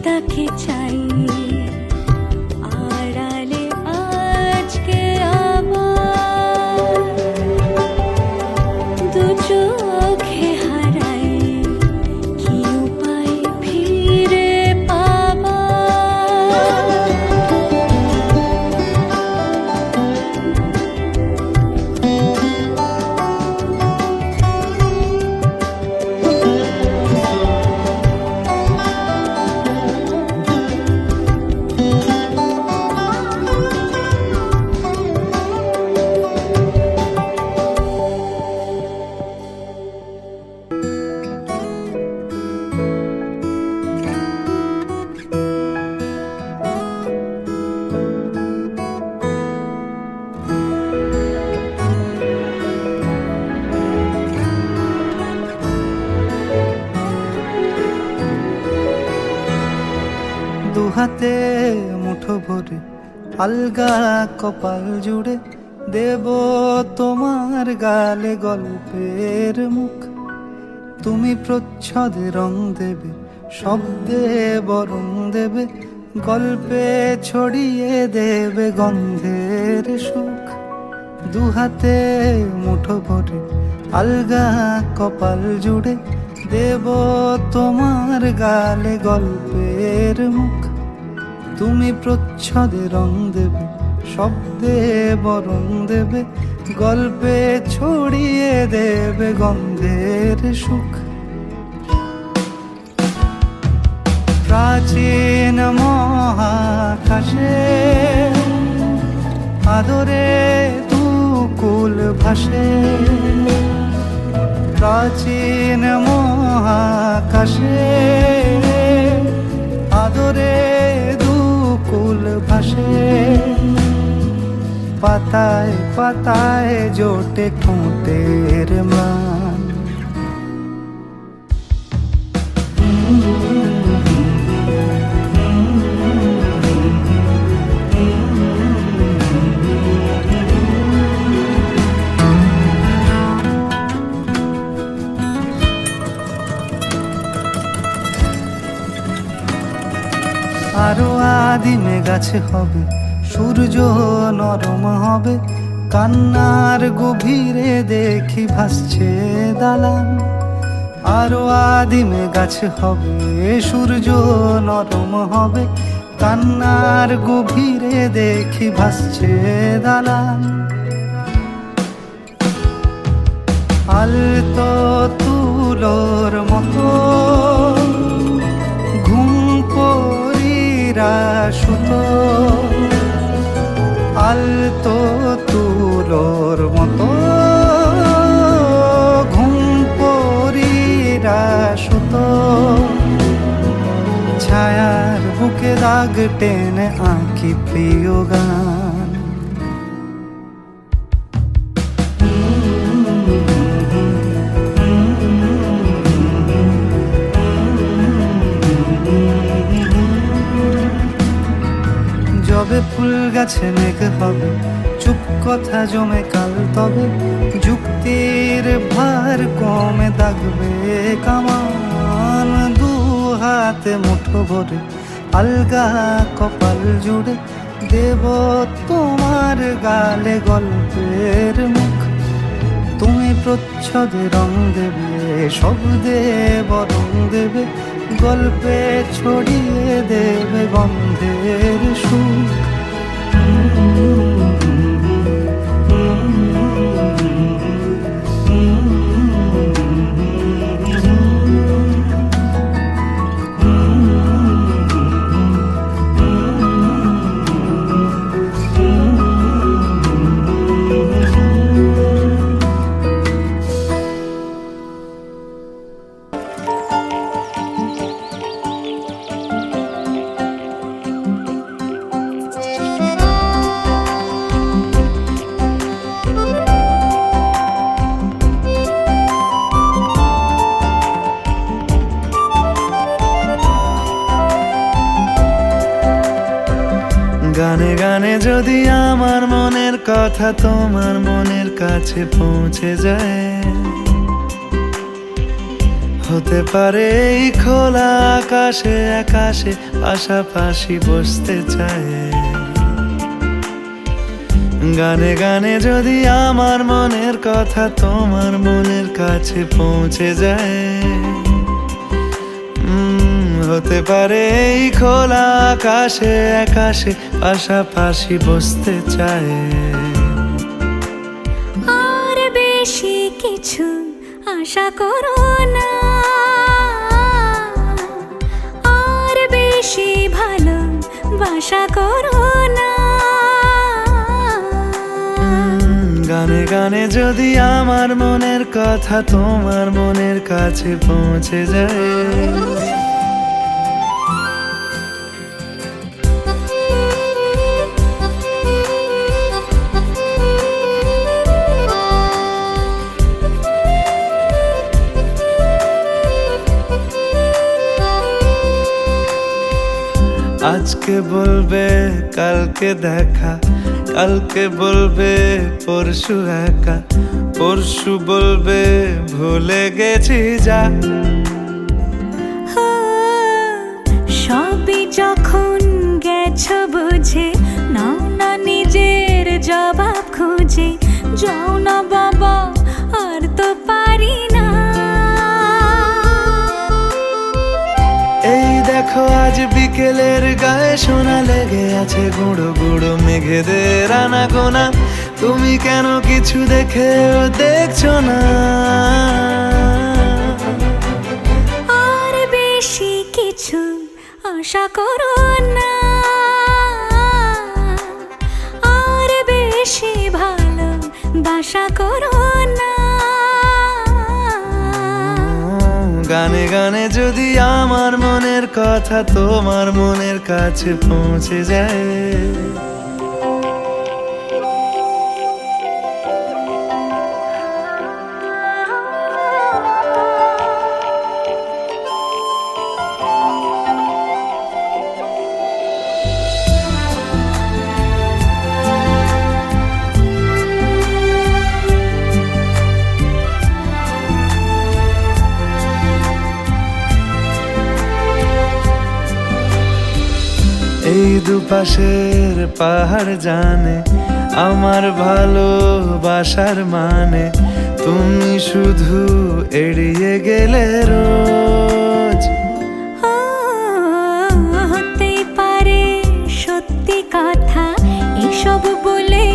তাকে চাই আড়ালে আজকে আবার দু চোখে হারাই কি উপায় ফিরে পাবার। দুহাতে মুঠো ভরে আলগা কপাল জুড়ে দেব তোমার গালে গল্পের মুখ। তুমি প্রচ্ছদে রং দেবে, শব্দে বরং দেবে, গল্পে ছড়িয়ে দেবে গন্ধের সুখ। দুহাতে মুঠো ভরে আলগা কপাল জুড়ে দেব তোমার গালে গল্পের মুখ। তুমি প্রচ্ছদে রং দেবে, শব্দে বরং দেবে, গল্পে ছড়িয়ে দেবে গন্ধের সুখ। প্রাচীন মহাকাশে আদরে দুকুল ভাসে, প্রাচীন মহাকাশে আদরে দুকুল ভাসে। পাতায় পাতায় জোটে ঠোঁটের ম্লান, আরো আদিমে গাছে হবে, সূর্য নরম হবে, কান্নার গভীরে দেখি ভাসছে দালান। আরো আদিমে গাছে হবে, সূর্য নরম হবে, কান্নার গভীরে দেখি ভাসছে দালান। আলতো তুলোর মতো ঘুম পরীরা সুতো, আলতো তুলোর মতো ঘুম পরীরা সুতো। ছায়ার বুকে দাগ টেনে আঁকি প্রিয় গান। যবে ফুল গাছে মেঘ হবে, চুপ কথা জমে কাল তবে, যুক্তির ভার কমে দাগবে কামান। দু হাতে মুঠো ভরে আলগা কপাল জুড়ে দেব তোমার গালে গল্পের মুখ। তুমি প্রচ্ছদে রং দেবে, শব্দে বরং দেবে, গল্পে ছড়িয়ে দেবে গন্ধের সুখ। গানে গানে যদি আমার মনের কথা তোমার মনের কাছে পৌঁছে যায়, হতে পারে এই খোলা আকাশে আকাশে পাশাপাশি বসতে চায়। গানে গানে যদি আমার মনের কথা তোমার মনের কাছে পৌঁছে যায়, হতে পারে এই খোলা আকাশে আকাশে পাশাপাশি বসতে চায়। আর বেশি কিছু আশা করো না, আর বেশি ভালোবাসা করো না। গানে গানে যদি আমার মনের কথা তোমার মনের কাছে পৌঁছে যায়, আজকে বলবে কালকে দেখা, কালকে বলবে পরশু একা, পরশু বলবে ভুলে গেছি যা। সবই যখন গেছো বুঝে, নাও না নিজের জবাব খুঁজে, যাও না বাবা আর তো পারি না। এই দেখো আজ বিকেলের গায়ে সোনা লেগে আছে, গুঁড়ো গুঁড়ো মেঘেদের আনাগোনা, তুমি কেন কিছু দেখেও দেখছো না? আর বেশি কিছু আশা করো না, আর বেশি ভালো বাসা করো না। গানে গানে যদি আমার মনের কথা তোমার মনের কাছে পৌঁছে যায়, এই দুপাশের পাহাড় জানে আমার ভালোবাসার মানে, তুমি শুধু এড়িয়ে গেলে রোজ। হতেই পারে সত্যি কথা, এসব বলে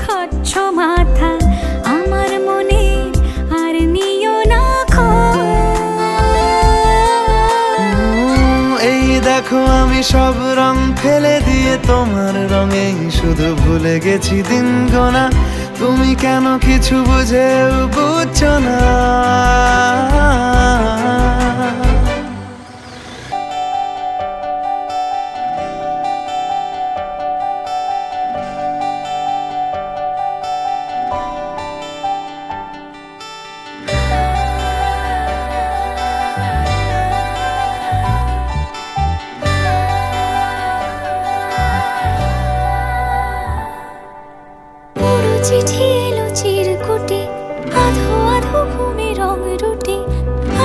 খাচ্ছ মাথা, আমার মনে আর নিও না এই দেখো আমি সব রং ফেলে দিয়ে তোমার রঙেই শুধু ভুলে গেছি দিন গোনা, তুমি কেন কিছু বুঝেও বুঝছো না? চিঠি এলো চিরকুটে, আধো আধো ঘুমে রং রুটে,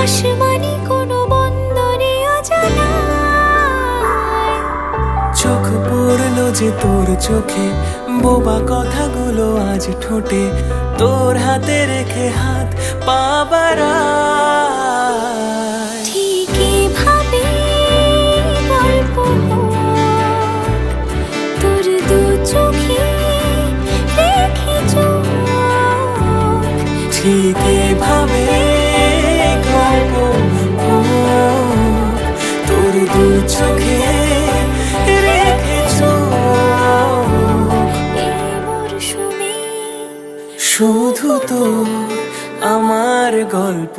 আসমানি কোনো বন্দরে অজানা। চোখ পড়লো যে তোর চোখে, বোবা কথাগুলো আজ ঠোঁটে, তোর হাতে রেখে হাত পা বাড়ায়। ঠিকই ভাবে গল্প তোর দু চোখে রেখে চোখ, ঠিকই ভাবে গল্প তোর দু চোখে রেখে চোখ। এই মরশুমে শুধু তো আমার গল্প।